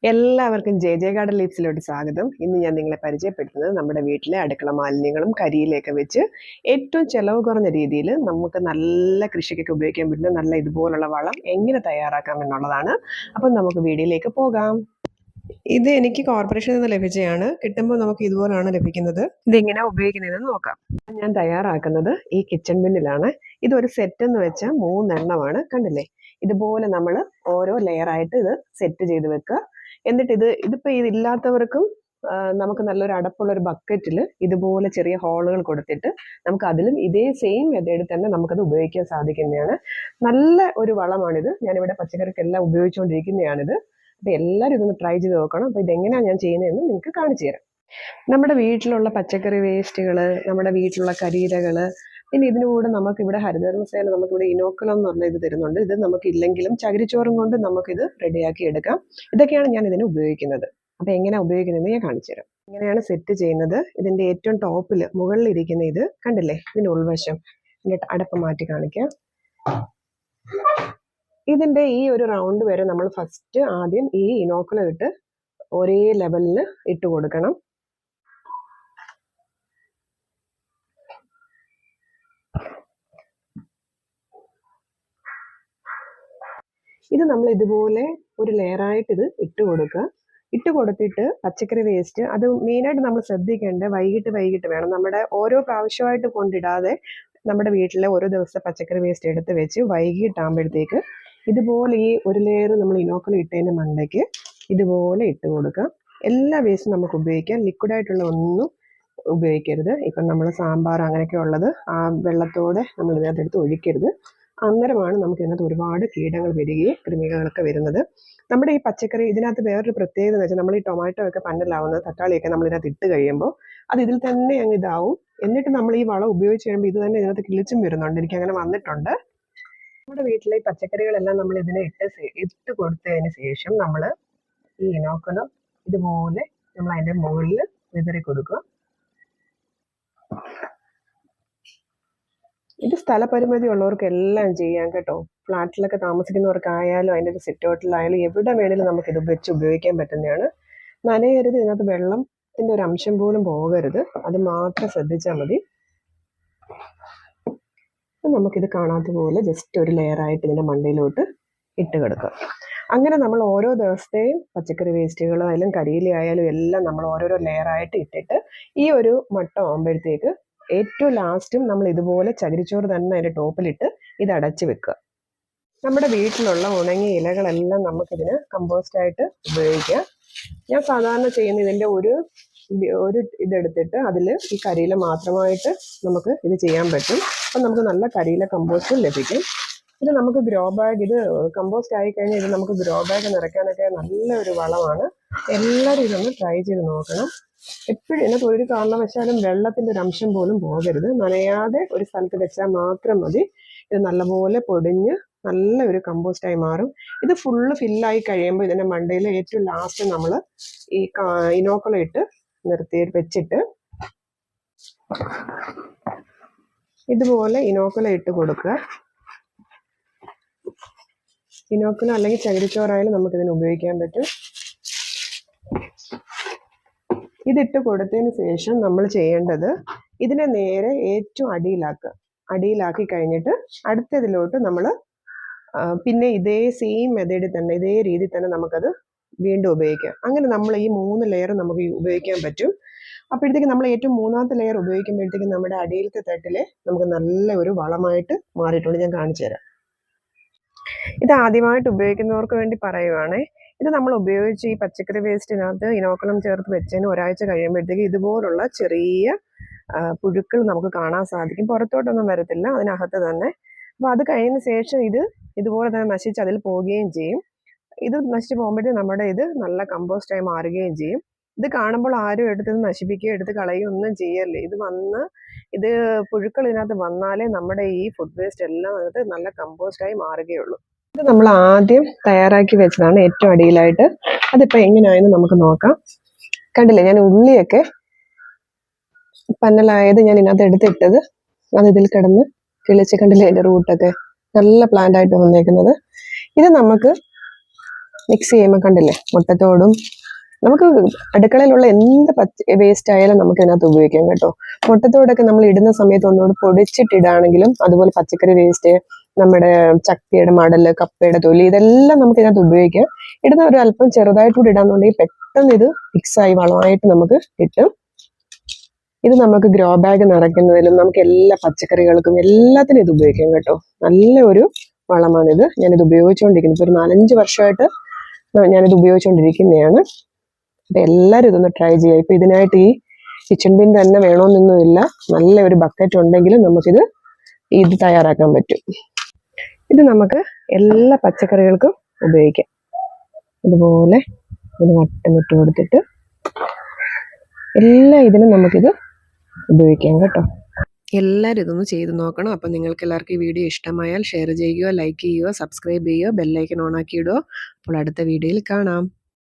എല്ലാവർക്കും J garden ലീവ്സിലോട്ട് സ്വാഗതം. ഇന്ന് ഞാൻ നിങ്ങളെ പരിചയപ്പെടുത്തുന്നത് നമ്മുടെ വീട്ടിലെ അടുക്കള മാലിന്യങ്ങളും കരിയിലൊക്കെ വെച്ച് ഏറ്റവും ചെലവ് കുറഞ്ഞ രീതിയിൽ നമുക്ക് നല്ല കൃഷിക്കൊക്കെ ഉപയോഗിക്കാൻ പറ്റുന്ന നല്ല ഇതുപോലുള്ള വളം എങ്ങനെ തയ്യാറാക്കാം എന്നുള്ളതാണ്. അപ്പം നമുക്ക് വീഡിയോയിലേക്ക് പോകാം. ഇത് എനിക്ക് കോർപ്പറേഷനിൽ നിന്ന് ലഭിച്ചതാണ്. കിട്ടുമ്പോൾ നമുക്ക് ഇതുപോലാണ് ലഭിക്കുന്നത്. ഇതെങ്ങനെയാ ഉപയോഗിക്കുന്നതെന്ന് നോക്കാം. ഞാൻ തയ്യാറാക്കുന്നത് ഈ കിച്ചൺ ബിന്നിലാണ്. ഇതൊരു സെറ്റ് എന്ന് വെച്ചാൽ 3 എണ്ണമാണ്. കണ്ടില്ലേ? ഇതുപോലെ നമ്മൾ ഓരോ ലെയറായിട്ട് ഇത് സെറ്റ് ചെയ്ത് വെക്കുക. എന്നിട്ട് ഇതിപ്പോൾ ഇതില്ലാത്തവർക്കും നമുക്ക് നല്ലൊരു അടപ്പുള്ള ഒരു ബക്കറ്റിൽ ഇതുപോലെ ചെറിയ ഹോളുകൾ കൊടുത്തിട്ട് നമുക്ക് അതിലും ഇതേ സെയിം മെത്തേഡിൽ തന്നെ നമുക്കത് ഉപയോഗിക്കാൻ സാധിക്കുന്നതാണ്. നല്ല ഒരു വളമാണിത്. ഞാനിവിടെ പച്ചക്കറിക്കെല്ലാം ഉപയോഗിച്ചുകൊണ്ടിരിക്കുന്നതാണിത്. അപ്പോൾ എല്ലാവരും ഇതൊന്ന് ട്രൈ ചെയ്ത് നോക്കണം. അപ്പോൾ ഇതെങ്ങനെയാണ് ഞാൻ ചെയ്യുന്നതെന്ന് നിങ്ങൾക്ക് കാണിച്ചു തരാം. നമ്മുടെ വീട്ടിലുള്ള പച്ചക്കറി വേസ്റ്റുകൾ, നമ്മുടെ വീട്ടിലുള്ള കരിയിലകൾ, പിന്നെ ഇതിന് കൂടെ നമുക്കിവിടെ ഹരിതകർമ്മസേന നമുക്കിവിടെ ഇനോക്കുലം എന്ന് പറഞ്ഞ ഇത് തരുന്നുണ്ട്. ഇത് നമുക്കില്ലെങ്കിലും ചകിരിച്ചോറും കൊണ്ട് നമുക്കിത് റെഡിയാക്കി എടുക്കാം. ഇതൊക്കെയാണ് ഞാൻ ഇതിന് ഉപയോഗിക്കുന്നത്. അപ്പോൾ എങ്ങനെയാണ് ഉപയോഗിക്കുന്നതെന്ന് ഞാൻ കാണിച്ചു തരാം. ഇങ്ങനെയാണ് സെറ്റ് ചെയ്യുന്നത്. ഇതിൻ്റെ ഏറ്റവും ടോപ്പിൽ മുകളിലിരിക്കുന്ന ഇത് കണ്ടില്ലേ? ഇതിൻ്റെ ഉൾവശം. ഇതിൻ്റെ അടപ്പ് മാറ്റി കാണിക്കാം. ഇതിൻ്റെ ഈ ഒരു റൗണ്ട് വരെ നമ്മൾ ഫസ്റ്റ് ആദ്യം ഈ ഇനോക്കുലം ഇട്ട് ഒരേ ലെവലിൽ ഇട്ട് കൊടുക്കണം. ഇത് നമ്മൾ ഇതുപോലെ ഒരു ലെയറായിട്ട് ഇത് ഇട്ട് കൊടുക്കുക. ഇട്ട് കൊടുത്തിട്ട് പച്ചക്കറി വേസ്റ്റ് അത് മെയിനായിട്ട് നമ്മൾ ശ്രദ്ധിക്കേണ്ടത് വൈകിട്ട് വേണം. നമ്മുടെ ഓരോ പ്രാവശ്യമായിട്ട് കൊണ്ടിടാതെ നമ്മുടെ വീട്ടിലെ ഓരോ ദിവസത്തെ പച്ചക്കറി വേസ്റ്റ് എടുത്ത് വെച്ച് വൈകിട്ടാകുമ്പോഴത്തേക്ക് ഇതുപോലെ ഈ ഒരു ലെയർ നമ്മൾ ഇനോക്കുലം ഇട്ടതിൻ്റെ മണ്ടയ്ക്ക് ഇതുപോലെ ഇട്ട് കൊടുക്കുക. എല്ലാ വേസ്റ്റും നമുക്ക് ഉപയോഗിക്കാം. ലിക്വിഡായിട്ടുള്ള ഒന്നും ഉപയോഗിക്കരുത്. ഇപ്പം നമ്മൾ സാമ്പാർ അങ്ങനെയൊക്കെ ഉള്ളത് ആ വെള്ളത്തോടെ നമ്മൾ ഇതിനകത്ത് എടുത്ത് ഒഴിക്കരുത്. അന്നേരമാണ് നമുക്ക് ഇതിനകത്ത് ഒരുപാട് കീടങ്ങൾ വരികയും കൃമികളൊക്കെ വരുന്നത്. നമ്മുടെ ഈ പച്ചക്കറി ഇതിനകത്ത് വേറൊരു പ്രത്യേകത എന്ന് വെച്ചാൽ നമ്മൾ ഈ ടൊമാറ്റോ ഒക്കെ പന്നലാവുന്നത് തക്കാളിയൊക്കെ നമ്മൾ ഇതിനകത്ത് ഇട്ട് കഴിയുമ്പോൾ അത് ഇതിൽ തന്നെ അങ്ങ് ഇതാവും. എന്നിട്ട് നമ്മൾ ഈ വളം ഉപയോഗിച്ച് കഴിയുമ്പോൾ ഇത് തന്നെ ഇതിനകത്ത് കിളിച്ചും വരുന്നുണ്ട്. എനിക്ക് അങ്ങനെ വന്നിട്ടുണ്ട്. നമ്മുടെ വീട്ടിലെ ഈ പച്ചക്കറികളെല്ലാം നമ്മൾ ഇതിനെ ഇട്ട് കൊടുത്തതിന് ശേഷം നമ്മൾ ഈ ഇനോക്കുലം ഇതുപോലെ നമ്മൾ അതിൻ്റെ മുകളിൽ വിതറി കൊടുക്കുക. ഇത് സ്ഥലപരിമിതി ഉള്ളവർക്ക് എല്ലാം ചെയ്യാം കേട്ടോ. ഫ്ലാറ്റിലൊക്കെ താമസിക്കുന്നവർക്കായാലും അതിൻ്റെ ഒരു സിറ്റൗട്ടിലായാലും എവിടെ വേണേലും നമുക്കിത് വെച്ച് ഉപയോഗിക്കാൻ പറ്റുന്നതാണ്. നനയരുത്. ഇതിനകത്ത് വെള്ളത്തിൻ്റെ ഒരു അംശം പോലും പോകരുത്. അത് മാത്രം ശ്രദ്ധിച്ചാൽ മതി. നമുക്കിത് കാണാത്ത പോലെ ജസ്റ്റ് ഒരു ലെയറായിട്ട് ഇതിൻ്റെ മണ്ടയിലോട്ട് ഇട്ട് കൊടുക്കുക. അങ്ങനെ നമ്മൾ ഓരോ ദിവസത്തെയും പച്ചക്കറി വേസ്റ്റുകളായാലും കരിയില ആയാലും എല്ലാം നമ്മൾ ഓരോരോ ലെയറായിട്ട് ഇട്ടിട്ട് ഈ ഒരു മട്ടം ആകുമ്പോഴത്തേക്ക് ഏറ്റവും ലാസ്റ്റും നമ്മൾ ഇതുപോലെ ചകിരിച്ചോറ് തന്നെ അതിൻ്റെ ടോപ്പിലിട്ട് ഇത് അടച്ച് വെക്കുക. നമ്മുടെ വീട്ടിലുള്ള ഉണങ്ങിയ ഇലകളെല്ലാം നമുക്കിതിന് കമ്പോസ്റ്റായിട്ട് ഉപയോഗിക്കാം. ഞാൻ സാധാരണ ചെയ്യുന്ന ഇതിൻ്റെ ഒരു ഇതെടുത്തിട്ട് അതിൽ ഈ കരിയില മാത്രമായിട്ട് നമുക്ക് ഇത് ചെയ്യാൻ പറ്റും. അപ്പം നമുക്ക് നല്ല കരിയില കമ്പോസ്റ്റും ലഭിക്കും. ഇത് നമുക്ക് ഗ്രോ ബാഗ്, ഇത് കമ്പോസ്റ്റ് ആയിക്കഴിഞ്ഞാൽ ഇത് നമുക്ക് ഗ്രോ ബാഗ് നിറയ്ക്കാനൊക്കെ നല്ലൊരു വളമാണ്. എല്ലാവരും ഇതൊന്ന് ട്രൈ ചെയ്ത് നോക്കണം. എപ്പോഴും ഇതിനകത്ത് ഒരു കാരണവശാലും വെള്ളത്തിൻ്റെ ഒരു അംശം പോലും പോകരുത്. നനയാതെ ഒരു സ്ഥലത്ത് വെച്ചാൽ മാത്രം മതി. ഇത് നല്ലപോലെ പൊടിഞ്ഞ് നല്ല ഒരു കമ്പോസ്റ്റായി മാറും. ഇത് ഫുള്ള് ഫില്ലായി കഴിയുമ്പോൾ ഇതിൻ്റെ മണ്ടയിൽ ഏറ്റവും ലാസ്റ്റ് നമ്മൾ ഈ ഇനോക്കുലം ഇട്ട് വെച്ചിട്ട് ഇതുപോലെ ഇനോക്കുലം ഇട്ട് കൊടുക്കുക. ഇനോക്കുലം അല്ലെങ്കിൽ ചകിരിച്ചോറായാലും നമുക്കിതിന് ഉപയോഗിക്കാൻ പറ്റും. ഇതിട്ട് കൊടുത്തതിന് ശേഷം നമ്മൾ ചെയ്യേണ്ടത് ഇതിനെ നേരെ ഏറ്റവും അടിയിലാക്കി കഴിഞ്ഞിട്ട് അടുത്തതിലോട്ട് നമ്മൾ പിന്നെ ഇതേ സെയിം മെത്തേഡിൽ തന്നെ ഇതേ രീതിയിൽ തന്നെ നമുക്കത് വീണ്ടും ഉപയോഗിക്കാം. അങ്ങനെ നമ്മൾ ഈ 3 ലെയർ നമുക്ക് ഉപയോഗിക്കാൻ പറ്റും. അപ്പോഴത്തേക്ക് നമ്മൾ ഏറ്റവും 3ാമത്തെ ലെയർ ഉപയോഗിക്കുമ്പോഴത്തേക്കും നമ്മുടെ അടിയിലത്തെ തട്ടിൽ നമുക്ക് നല്ല ഒരു വളമായിട്ട് മാറിയിട്ടുണ്ട്. ഞാൻ കാണിച്ചു തരാം. ഇത് ആദ്യമായിട്ട് ഉപയോഗിക്കുന്നവർക്ക് വേണ്ടി പറയുവാണേ. ഇത് നമ്മൾ ഉപയോഗിച്ച് ഈ പച്ചക്കറി വേസ്റ്റിനകത്ത് ഇനോക്കുലം ചേർത്ത് വെച്ചതിന് ഒരാഴ്ച കഴിയുമ്പോഴത്തേക്ക് ഇതുപോലുള്ള ചെറിയ പുഴുക്കൾ നമുക്ക് കാണാൻ സാധിക്കും. പുറത്തോട്ടൊന്നും വരത്തില്ല, അതിനകത്ത് തന്നെ. അപ്പോൾ അത് കഴിഞ്ഞ ശേഷം ഇതുപോലെ തന്നെ നശിച്ച് അതിൽ പോവുകയും ചെയ്യും. ഇത് നശിച്ച് പോകുമ്പോഴത്തേക്ക് നമ്മുടെ ഇത് നല്ല കമ്പോസ്റ്റായി മാറുകയും ചെയ്യും. ഇത് കാണുമ്പോൾ ആരും എടുത്ത് നശിപ്പിക്കുകയോ എടുത്ത് കളയുകയോ ഒന്നും ചെയ്യല്ലേ. ഇത് പുഴുക്കൾ ഇതിനകത്ത് വന്നാലേ നമ്മുടെ ഈ ഫുഡ് വേസ്റ്റ് എല്ലാം അതിനകത്ത് നല്ല കമ്പോസ്റ്റായി മാറുകയുള്ളൂ. ഇത് നമ്മൾ ആദ്യം തയ്യാറാക്കി വെച്ചതാണ് ഏറ്റവും അടിയിലായിട്ട്. അതിപ്പോൾ എങ്ങനെയായെന്ന് നമുക്ക് നോക്കാം. കണ്ടില്ലേ, ഞാൻ ഉള്ളിയൊക്കെ പന്നലായത് ഞാൻ ഇതിനകത്ത് എടുത്തിട്ടത് അത് ഇതിൽ കിടന്ന് കിളിച്ച് കണ്ടില്ലേ, അതിൻ്റെ റൂട്ടൊക്കെ നല്ല പ്ലാന്റ് ആയിട്ട് വന്നേക്കുന്നത്. ഇത് നമുക്ക് മിക്സ് ചെയ്യുമ്പോൾ കണ്ടില്ലേ മുട്ടത്തോടും നമുക്ക് അടുക്കളയിലുള്ള എന്ത് വേസ്റ്റ് ആയാലും നമുക്ക് ഇതിനകത്ത് ഉപയോഗിക്കാം കേട്ടോ. മുട്ടത്തോടൊക്കെ നമ്മൾ ഇടുന്ന സമയത്ത് ഒന്നുകൂടി പൊടിച്ചിട്ടിടാണെങ്കിലും അതുപോലെ പച്ചക്കറി വേസ്റ്റ്, നമ്മുടെ ചക്കയുടെ മടല്, കപ്പയുടെ തൊലി, ഇതെല്ലാം നമുക്ക് ഇതിനകത്ത് ഉപയോഗിക്കാം. ഇടുന്ന ഒരു അല്പം ചെറുതായിട്ടൂടെ ഇടാന്നുണ്ടെങ്കിൽ പെട്ടെന്ന് ഇത് മിക്സായി വളമായിട്ട് നമുക്ക് കിട്ടും. ഇത് നമുക്ക് ഗ്രോ ബാഗ് നിറയ്ക്കുന്നതിലും നമുക്ക് എല്ലാ പച്ചക്കറികൾക്കും എല്ലാത്തിനും ഇത് ഉപയോഗിക്കാം കേട്ടോ. നല്ല ഒരു വളമാണിത്. ഞാനിത് ഉപയോഗിച്ചുകൊണ്ടിരിക്കുന്നത് ഇപ്പോൾ ഒരു 4-5 വർഷമായിട്ട് ഞാനിത് ഉപയോഗിച്ചുകൊണ്ടിരിക്കുന്നതാണ്. അപ്പം എല്ലാവരും ഇതൊന്ന് ട്രൈ ചെയ്യുക. ഇപ്പം ഇതിനായിട്ട് ഈ കിച്ചൺ ബിൻ തന്നെ വേണമെന്നൊന്നുമില്ല, നല്ല ഒരു ബക്കറ്റ് ഉണ്ടെങ്കിൽ നമുക്കിത് തയ്യാറാക്കാൻ പറ്റും. ഇത് നമുക്ക് എല്ലാ പച്ചക്കറികൾക്കും ഉപയോഗിക്കാം. ഇതുപോലെ ഇത് വട്ടമിട്ട് കൊടുത്തിട്ട് എല്ലാ ഇതിനും നമുക്കിത് ഉപയോഗിക്കാം കേട്ടോ. എല്ലാവരും ഇതൊന്ന് ചെയ്ത് നോക്കണം. അപ്പം നിങ്ങൾക്ക് എല്ലാവർക്കും ഈ വീഡിയോ ഇഷ്ടമായാൽ ഷെയർ ചെയ്യുക, ലൈക്ക് ചെയ്യുക, സബ്സ്ക്രൈബ് ചെയ്യുക, ബെല്ലൈക്കൺ ഓൺ ആക്കി ഇടുക. അപ്പോൾ അടുത്ത വീഡിയോയിൽ കാണാം.